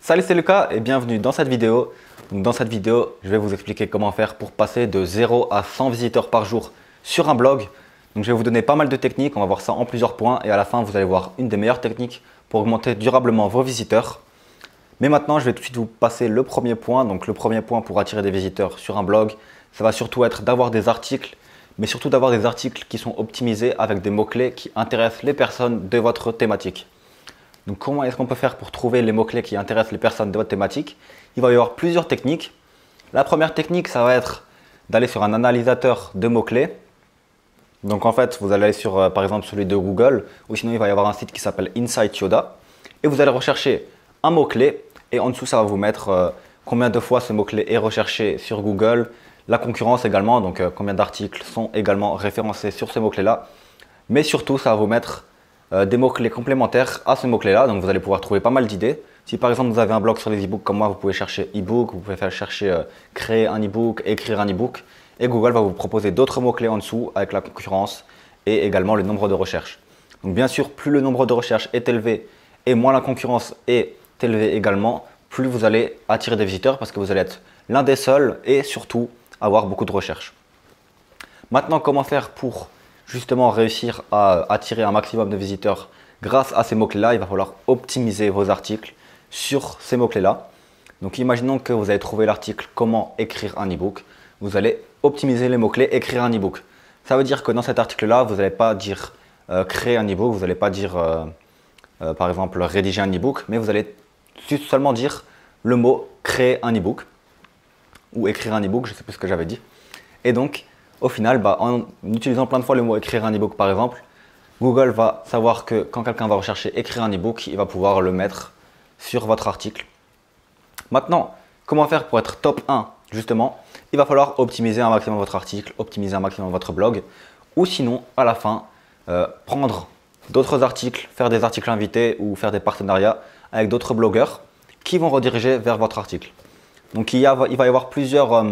Salut, c'est Lucas et bienvenue dans cette vidéo. Dans cette vidéo, je vais vous expliquer comment faire pour passer de 0 à 100 visiteurs par jour sur un blog. Donc, je vais vous donner pas mal de techniques, on va voir ça en plusieurs points et à la fin, vous allez voir une des meilleures techniques pour augmenter durablement vos visiteurs. Mais maintenant, je vais tout de suite vous passer le premier point. Donc, le premier point pour attirer des visiteurs sur un blog, ça va surtout être d'avoir des articles, mais surtout d'avoir des articles qui sont optimisés avec des mots-clés qui intéressent les personnes de votre thématique. Donc, comment est-ce qu'on peut faire pour trouver les mots-clés qui intéressent les personnes de votre thématique? Il va y avoir plusieurs techniques. La première technique, ça va être d'aller sur un analysateur de mots-clés. Donc, en fait, vous allez aller sur, par exemple, celui de Google, ou sinon, il va y avoir un site qui s'appelle Insight Yoda. Et vous allez rechercher un mot-clé, et en dessous, ça va vous mettre combien de fois ce mot-clé est recherché sur Google, la concurrence également, donc combien d'articles sont également référencés sur ce mot-clé-là. Mais surtout, ça va vous mettre des mots-clés complémentaires à ce mot-clé-là. Donc, vous allez pouvoir trouver pas mal d'idées. Si par exemple, vous avez un blog sur les e-books comme moi, vous pouvez chercher e-book, vous pouvez faire chercher créer un e-book, écrire un e-book. Et Google va vous proposer d'autres mots-clés en dessous avec la concurrence et également le nombre de recherches. Donc, bien sûr, plus le nombre de recherches est élevé et moins la concurrence est élevée également, plus vous allez attirer des visiteurs parce que vous allez être l'un des seuls et surtout avoir beaucoup de recherches. Maintenant, comment faire pour justement réussir à attirer un maximum de visiteurs grâce à ces mots-clés-là? Il va falloir optimiser vos articles sur ces mots-clés-là. Donc, imaginons que vous avez trouvé l'article comment écrire un e-book. Vous allez optimiser les mots-clés écrire un e-book. Ça veut dire que dans cet article-là, vous n'allez pas dire créer un e-book, vous n'allez pas dire par exemple rédiger un e-book, mais vous allez seulement dire le mot créer un e-book ou écrire un e-book, je ne sais plus ce que j'avais dit. Et donc, au final, en utilisant plein de fois le mot écrire un e-book par exemple, Google va savoir que quand quelqu'un va rechercher écrire un e-book, il va pouvoir le mettre sur votre article. Maintenant, comment faire pour être top 1 justement? Il va falloir optimiser un maximum votre article, optimiser un maximum votre blog, ou sinon, à la fin, prendre d'autres articles, faire des articles invités ou faire des partenariats avec d'autres blogueurs qui vont rediriger vers votre article. Donc, il va y avoir plusieurs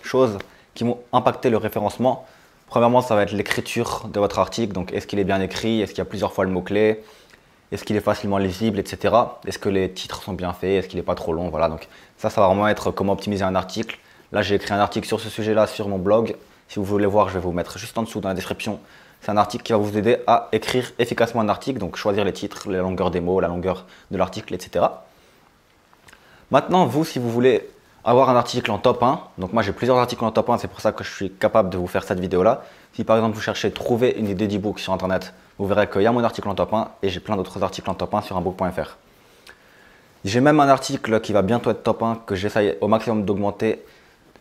choses qui vont impacter le référencement. Premièrement, ça va être l'écriture de votre article. Donc, est-ce qu'il est bien écrit? Est-ce qu'il y a plusieurs fois le mot-clé? Est-ce qu'il est facilement lisible, etc. Est-ce que les titres sont bien faits? Est-ce qu'il n'est pas trop long? Voilà, donc ça va vraiment être comment optimiser un article. Là, j'ai écrit un article sur ce sujet-là sur mon blog. Si vous voulez voir, je vais vous mettre juste en dessous dans la description. C'est un article qui va vous aider à écrire efficacement un article. Donc, choisir les titres, la longueur des mots, la longueur de l'article, etc. Maintenant, vous, si vous voulez avoir un article en top 1, donc moi j'ai plusieurs articles en top 1, c'est pour ça que je suis capable de vous faire cette vidéo là. Si par exemple vous cherchez trouver une idée d'e-book sur internet, vous verrez qu'il y a mon article en top 1 et j'ai plein d'autres articles en top 1 sur unbook.fr. J'ai même un article qui va bientôt être top 1 que j'essaye au maximum d'augmenter,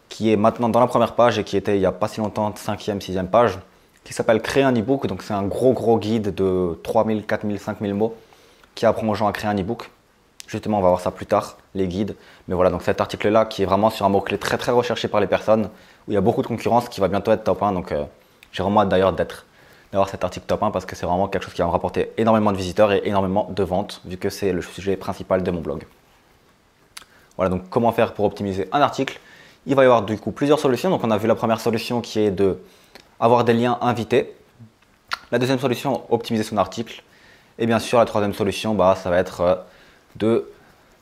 qui est maintenant dans la première page et qui était il n'y a pas si longtemps 5e, 6e page, qui s'appelle créer un e-book. Donc c'est un gros guide de 3000, 4000, 5000 mots qui apprend aux gens à créer un e-book. Justement, on va voir ça plus tard, les guides. Mais voilà, donc cet article-là qui est vraiment sur un mot-clé très recherché par les personnes, où il y a beaucoup de concurrence, qui va bientôt être top 1. Donc j'ai vraiment hâte d'ailleurs d'avoir cet article top 1 parce que c'est vraiment quelque chose qui va me rapporter énormément de visiteurs et énormément de ventes, vu que c'est le sujet principal de mon blog. Voilà, donc comment faire pour optimiser un article? Il va y avoir du coup plusieurs solutions. Donc on a vu la première solution qui est de avoir des liens invités. La deuxième solution, optimiser son article. Et bien sûr, la troisième solution, ça va être de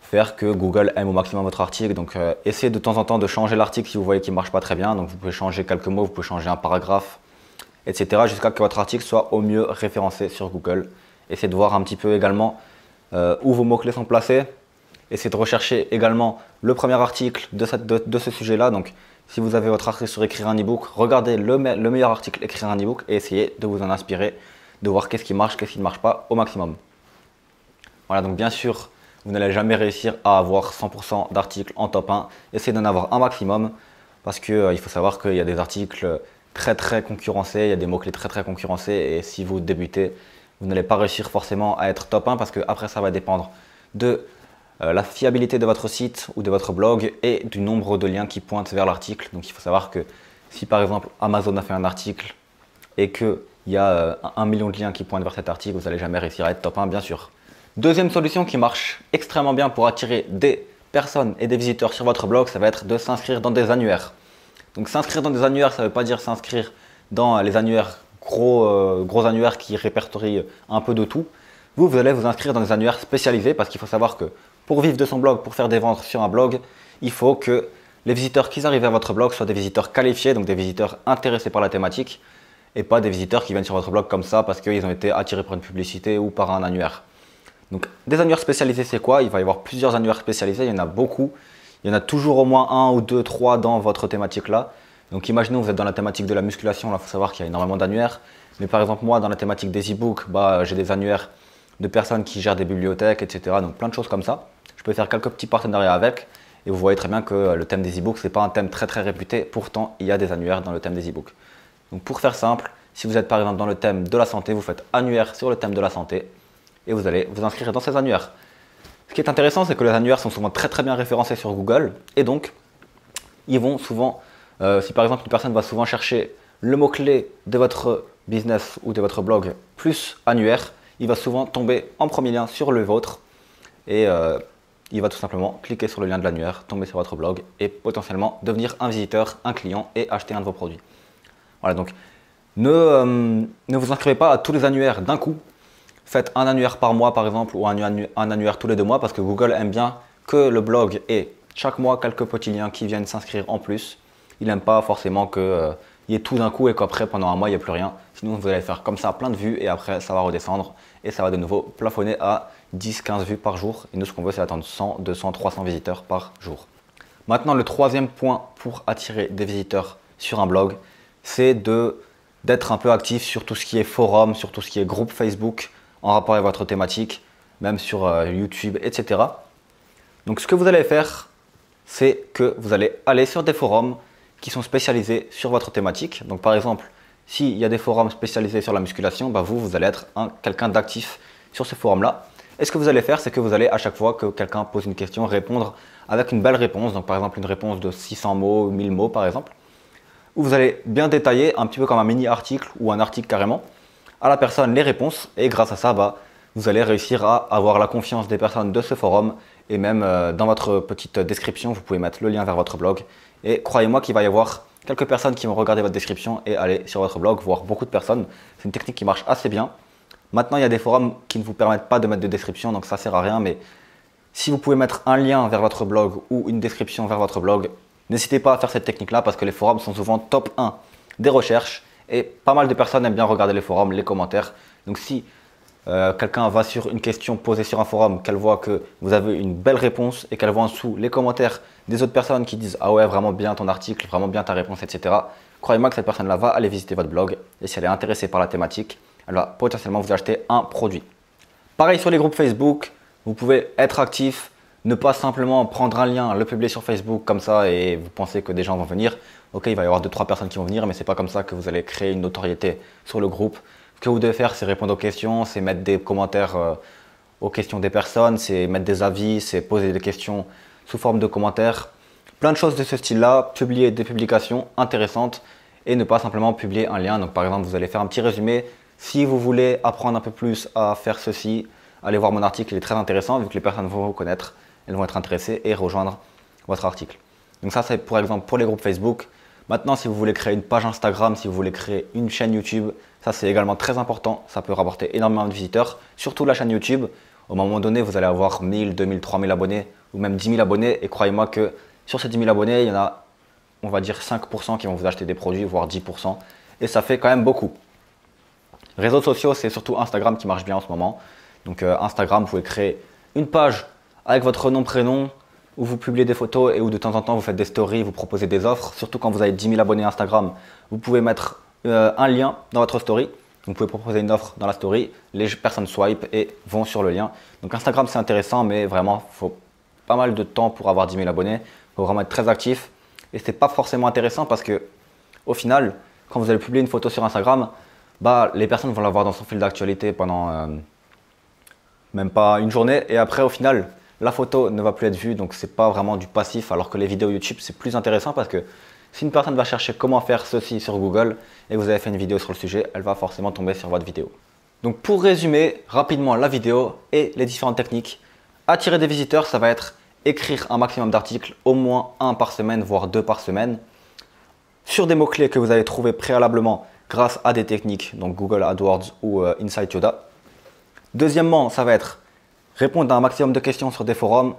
faire que Google aime au maximum votre article. Donc, essayez de temps en temps de changer l'article si vous voyez qu'il ne marche pas très bien. Donc, vous pouvez changer quelques mots, vous pouvez changer un paragraphe, etc. jusqu'à ce que votre article soit au mieux référencé sur Google. Essayez de voir un petit peu également où vos mots-clés sont placés. Essayez de rechercher également le premier article de ce sujet-là. Donc, si vous avez votre article sur écrire un e-book, regardez le meilleur article écrire un e-book et essayez de vous en inspirer, de voir qu'est-ce qui marche, qu'est-ce qui ne marche pas au maximum. Voilà, donc bien sûr, vous n'allez jamais réussir à avoir 100% d'articles en top 1. Essayez d'en avoir un maximum parce qu'il faut savoir qu'il y a des articles très concurrencés, il y a des mots-clés très concurrencés et si vous débutez, vous n'allez pas réussir forcément à être top 1 parce qu'après ça va dépendre de la fiabilité de votre site ou de votre blog et du nombre de liens qui pointent vers l'article. Donc il faut savoir que si par exemple Amazon a fait un article et qu'il y a 1 million de liens qui pointent vers cet article, vous n'allez jamais réussir à être top 1 bien sûr. Deuxième solution qui marche extrêmement bien pour attirer des personnes et des visiteurs sur votre blog, ça va être de s'inscrire dans des annuaires. Donc s'inscrire dans des annuaires, ça ne veut pas dire s'inscrire dans les annuaires, gros annuaires qui répertorient un peu de tout. Vous allez vous inscrire dans des annuaires spécialisés parce qu'il faut savoir que Pour vivre de son blog, pour faire des ventes sur un blog, il faut que les visiteurs qui arrivent à votre blog soient des visiteurs qualifiés, donc des visiteurs intéressés par la thématique, et pas des visiteurs qui viennent sur votre blog comme ça parce qu'ils ont été attirés par une publicité ou par un annuaire. Donc des annuaires spécialisés, c'est quoi? Il va y avoir plusieurs annuaires spécialisés, il y en a beaucoup. Il y en a toujours au moins un ou deux, trois dans votre thématique là. Donc imaginons que vous êtes dans la thématique de la musculation, là il faut savoir qu'il y a énormément d'annuaires. Mais par exemple moi dans la thématique des e-books, j'ai des annuaires de personnes qui gèrent des bibliothèques, etc. Donc plein de choses comme ça. Je peux faire quelques petits partenariats avec. Et vous voyez très bien que le thème des e-books, ce n'est pas un thème très réputé. Pourtant, il y a des annuaires dans le thème des e-books. Donc pour faire simple, si vous êtes par exemple dans le thème de la santé, vous faites annuaire sur le thème de la santé et vous allez vous inscrire dans ces annuaires. Ce qui est intéressant, c'est que les annuaires sont souvent très bien référencés sur Google et donc ils vont souvent, si par exemple une personne va souvent chercher le mot-clé de votre business ou de votre blog plus annuaire, il va souvent tomber en premier lien sur le vôtre et il va tout simplement cliquer sur le lien de l'annuaire, tomber sur votre blog et potentiellement devenir un visiteur, un client et acheter un de vos produits. Voilà, donc ne vous inscrivez pas à tous les annuaires d'un coup. Faites un annuaire par mois par exemple ou un annuaire tous les 2 mois parce que Google aime bien que le blog ait chaque mois quelques petits liens qui viennent s'inscrire en plus. Il n'aime pas forcément qu'il y ait tout d'un coup et qu'après pendant un mois il n'y ait plus rien. Sinon vous allez faire comme ça plein de vues et après ça va redescendre et ça va de nouveau plafonner à 10-15 vues par jour. Et nous ce qu'on veut c'est attendre 100, 200, 300 visiteurs par jour. Maintenant le troisième point pour attirer des visiteurs sur un blog, c'est d'être un peu actif sur tout ce qui est forum, sur tout ce qui est groupe Facebook en rapport avec votre thématique, même sur YouTube, etc. Donc ce que vous allez faire, c'est que vous allez aller sur des forums qui sont spécialisés sur votre thématique. Donc par exemple, s'il y a des forums spécialisés sur la musculation, vous allez être quelqu'un d'actif sur ce forum-là. Et ce que vous allez faire, c'est que vous allez à chaque fois que quelqu'un pose une question, répondre avec une belle réponse. Donc par exemple, une réponse de 600 mots, 1000 mots par exemple, où vous allez bien détailler, un petit peu comme un mini-article ou un article carrément, à la personne les réponses. Et grâce à ça, vous allez réussir à avoir la confiance des personnes de ce forum. Et même dans votre petite description, vous pouvez mettre le lien vers votre blog. Et croyez-moi qu'il va y avoir quelques personnes qui vont regarder votre description et aller sur votre blog, voire beaucoup de personnes. C'est une technique qui marche assez bien. Maintenant, il y a des forums qui ne vous permettent pas de mettre de description, donc ça ne sert à rien. Mais si vous pouvez mettre un lien vers votre blog ou une description vers votre blog, n'hésitez pas à faire cette technique-là parce que les forums sont souvent top 1 des recherches et pas mal de personnes aiment bien regarder les forums, les commentaires. Donc si quelqu'un va sur une question posée sur un forum, qu'elle voit que vous avez une belle réponse et qu'elle voit en dessous les commentaires des autres personnes qui disent « Ah ouais, vraiment bien ton article, vraiment bien ta réponse, etc. » Croyez-moi que cette personne-là va aller visiter votre blog et si elle est intéressée par la thématique, elle va potentiellement vous acheter un produit. Pareil sur les groupes Facebook, vous pouvez être actif, ne pas simplement prendre un lien, le publier sur Facebook comme ça et vous pensez que des gens vont venir. Ok, il va y avoir 2-3 personnes qui vont venir, mais ce n'est pas comme ça que vous allez créer une notoriété sur le groupe. Ce que vous devez faire, c'est répondre aux questions, c'est mettre des commentaires aux questions des personnes, c'est mettre des avis, c'est poser des questions sous forme de commentaires. Plein de choses de ce style-là, publier des publications intéressantes et ne pas simplement publier un lien. Donc par exemple, vous allez faire un petit résumé. Si vous voulez apprendre un peu plus à faire ceci, allez voir mon article, il est très intéressant vu que les personnes vont vous connaître, elles vont être intéressées et rejoindre votre article. Donc ça, c'est par exemple pour les groupes Facebook. Maintenant, si vous voulez créer une page Instagram, si vous voulez créer une chaîne YouTube, ça c'est également très important. Ça peut rapporter énormément de visiteurs, surtout la chaîne YouTube. Au moment donné, vous allez avoir 1000, 2000, 3000 abonnés ou même 10 000 abonnés. Et croyez-moi que sur ces 10 000 abonnés, il y en a, on va dire 5% qui vont vous acheter des produits, voire 10%. Et ça fait quand même beaucoup. Réseaux sociaux, c'est surtout Instagram qui marche bien en ce moment. Donc Instagram, vous pouvez créer une page avec votre nom, prénom, où vous publiez des photos et où de temps en temps vous faites des stories, vous proposez des offres. Surtout quand vous avez 10 000 abonnés Instagram, vous pouvez mettre un lien dans votre story. Vous pouvez proposer une offre dans la story, les personnes swipe et vont sur le lien. Donc Instagram c'est intéressant, mais vraiment il faut pas mal de temps pour avoir 10 000 abonnés. Il faut vraiment être très actif et c'est pas forcément intéressant parce que au final, quand vous allez publier une photo sur Instagram, les personnes vont la voir dans son fil d'actualité pendant même pas une journée et après au final la photo ne va plus être vue, donc c'est pas vraiment du passif, alors que les vidéos YouTube c'est plus intéressant parce que si une personne va chercher comment faire ceci sur Google et vous avez fait une vidéo sur le sujet, elle va forcément tomber sur votre vidéo. Donc pour résumer rapidement la vidéo et les différentes techniques, attirer des visiteurs, ça va être écrire un maximum d'articles, au moins 1 par semaine, voire 2 par semaine, sur des mots-clés que vous avez trouvés préalablement grâce à des techniques, donc Google AdWords ou Insight Yoda. Deuxièmement, ça va être répondre à un maximum de questions sur des forums,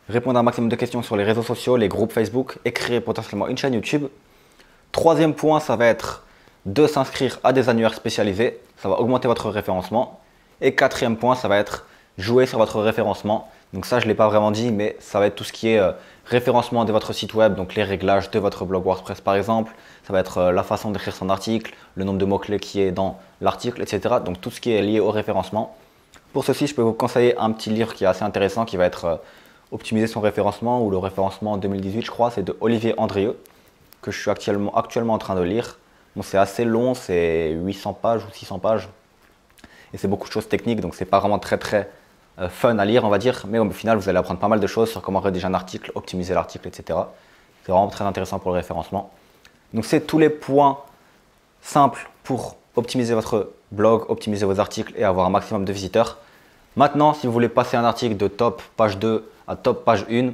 répondre à un maximum de questions sur les réseaux sociaux, les groupes Facebook et créer potentiellement une chaîne YouTube. Troisième point, ça va être de s'inscrire à des annuaires spécialisés. Ça va augmenter votre référencement. Et quatrième point, ça va être jouer sur votre référencement. Donc ça, je ne l'ai pas vraiment dit, mais ça va être tout ce qui est référencement de votre site web, donc les réglages de votre blog WordPress par exemple. Ça va être la façon d'écrire son article, le nombre de mots-clés qui est dans l'article, etc. Donc tout ce qui est lié au référencement. Pour ceci, je peux vous conseiller un petit livre qui est assez intéressant, qui va être Optimiser son référencement ou le référencement 2018, je crois. C'est de Olivier Andrieux, que je suis actuellement en train de lire. Bon, c'est assez long, c'est 800 pages ou 600 pages. Et c'est beaucoup de choses techniques, donc c'est pas vraiment très fun à lire, on va dire. Mais au final, vous allez apprendre pas mal de choses sur comment rédiger un article, optimiser l'article, etc. C'est vraiment très intéressant pour le référencement. Donc c'est tous les points simples pour optimiser votre blog, optimiser vos articles et avoir un maximum de visiteurs. Maintenant, si vous voulez passer un article de top page 2 à top page 1,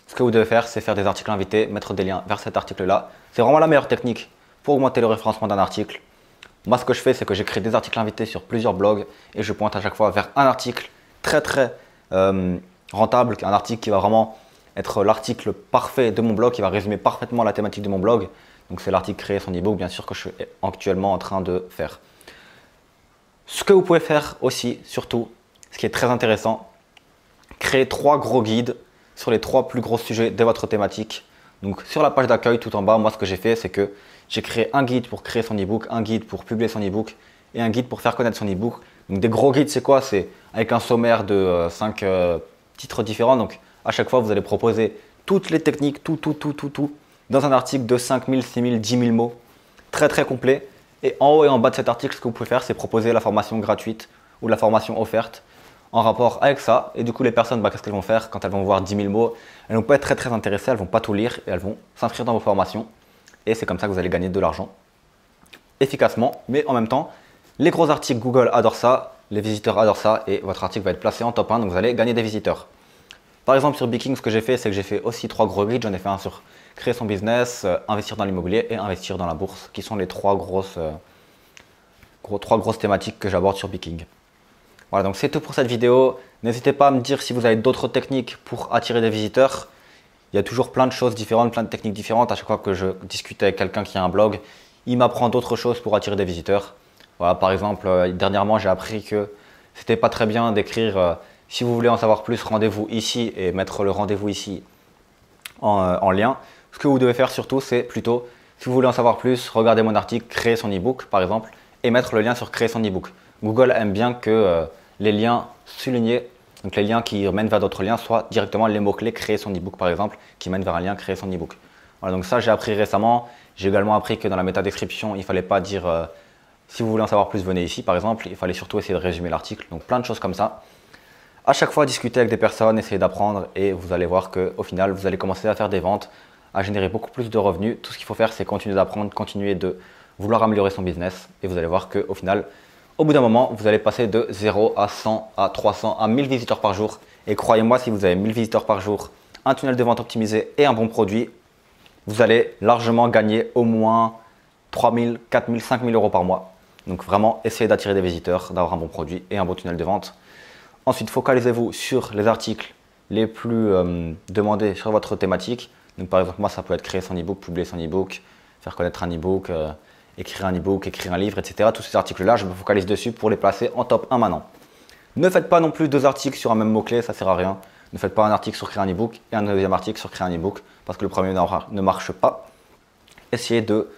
ce que vous devez faire, c'est faire des articles invités, mettre des liens vers cet article-là. C'est vraiment la meilleure technique pour augmenter le référencement d'un article. Moi, ce que je fais, c'est que j'écris des articles invités sur plusieurs blogs et je pointe à chaque fois vers un article très rentable, un article qui va vraiment être l'article parfait de mon blog, qui va résumer parfaitement la thématique de mon blog. Donc c'est l'article créer son ebook, bien sûr, que je suis actuellement en train de faire. Ce que vous pouvez faire aussi, surtout, ce qui est très intéressant, créer 3 gros guides sur les 3 plus gros sujets de votre thématique. Donc sur la page d'accueil tout en bas, moi ce que j'ai fait, c'est que j'ai créé un guide pour créer son ebook, un guide pour publier son ebook et un guide pour faire connaître son ebook. Donc des gros guides, c'est quoi? C'est avec un sommaire de 5 titres différents. Donc à chaque fois, vous allez proposer toutes les techniques, tout dans un article de 5000, 6000, 10 000 mots. Très complet. Et en haut et en bas de cet article, ce que vous pouvez faire, c'est proposer la formation gratuite ou la formation offerte en rapport avec ça. Et du coup, les personnes, qu'est-ce qu'elles vont faire quand elles vont voir 10 000 mots? Elles vont pas être très intéressées, elles vont pas tout lire et elles vont s'inscrire dans vos formations. Et c'est comme ça que vous allez gagner de l'argent efficacement. Mais en même temps, les gros articles Google adorent ça, les visiteurs adorent ça et votre article va être placé en top 1, donc vous allez gagner des visiteurs. Par exemple, sur Booking, ce que j'ai fait, c'est que j'ai fait aussi 3 gros guides. J'en ai fait un sur créer son business, investir dans l'immobilier et investir dans la bourse, qui sont les 3 grosses thématiques que j'aborde sur Booking. Voilà, donc c'est tout pour cette vidéo. N'hésitez pas à me dire si vous avez d'autres techniques pour attirer des visiteurs. Il y a toujours plein de choses différentes, plein de techniques différentes. À chaque fois que je discute avec quelqu'un qui a un blog, il m'apprend d'autres choses pour attirer des visiteurs. Voilà, par exemple, dernièrement, j'ai appris que c'était pas très bien d'écrire si vous voulez en savoir plus, rendez-vous ici et mettre le rendez-vous ici en lien. Ce que vous devez faire surtout, c'est plutôt, si vous voulez en savoir plus, regardez mon article, créer son ebook par exemple, et mettre le lien sur créer son ebook. Google aime bien que les liens soulignés, donc les liens qui mènent vers d'autres liens, soient directement les mots-clés créer son ebook par exemple, qui mènent vers un lien créer son ebook. Voilà, donc ça j'ai appris récemment. J'ai également appris que dans la métadescription, il ne fallait pas dire si vous voulez en savoir plus, venez ici par exemple. Il fallait surtout essayer de résumer l'article. Donc plein de choses comme ça. À chaque fois, discuter avec des personnes, essayer d'apprendre et vous allez voir qu'au final, vous allez commencer à faire des ventes, à générer beaucoup plus de revenus. Tout ce qu'il faut faire, c'est continuer d'apprendre, continuer de vouloir améliorer son business et vous allez voir qu'au final, au bout d'un moment, vous allez passer de 0 à 100, à 300, à 1000 visiteurs par jour. Et croyez-moi, si vous avez 1000 visiteurs par jour, un tunnel de vente optimisé et un bon produit, vous allez largement gagner au moins 3000, 4000, 5000 euros par mois. Donc vraiment, essayez d'attirer des visiteurs, d'avoir un bon produit et un bon tunnel de vente. Ensuite, focalisez-vous sur les articles les plus demandés sur votre thématique. Donc par exemple, moi, ça peut être créer son ebook, publier son ebook, faire connaître un ebook, écrire un ebook, écrire un livre, etc. Tous ces articles-là, je me focalise dessus pour les placer en top 1 maintenant. Ne faites pas non plus 2 articles sur un même mot-clé, ça ne sert à rien. Ne faites pas un article sur créer un ebook et un deuxième article sur créer un ebook parce que le premier ne marche pas. Essayez de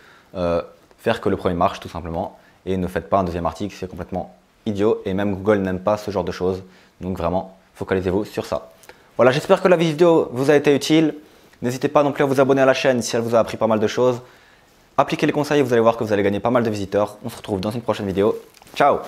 faire que le premier marche tout simplement et ne faites pas un deuxième article, c'est complètement idiot et même Google n'aime pas ce genre de choses. Donc vraiment, focalisez-vous sur ça. Voilà, j'espère que la vidéo vous a été utile. N'hésitez pas non plus à vous abonner à la chaîne si elle vous a appris pas mal de choses. Appliquez les conseils et vous allez voir que vous allez gagner pas mal de visiteurs. On se retrouve dans une prochaine vidéo. Ciao!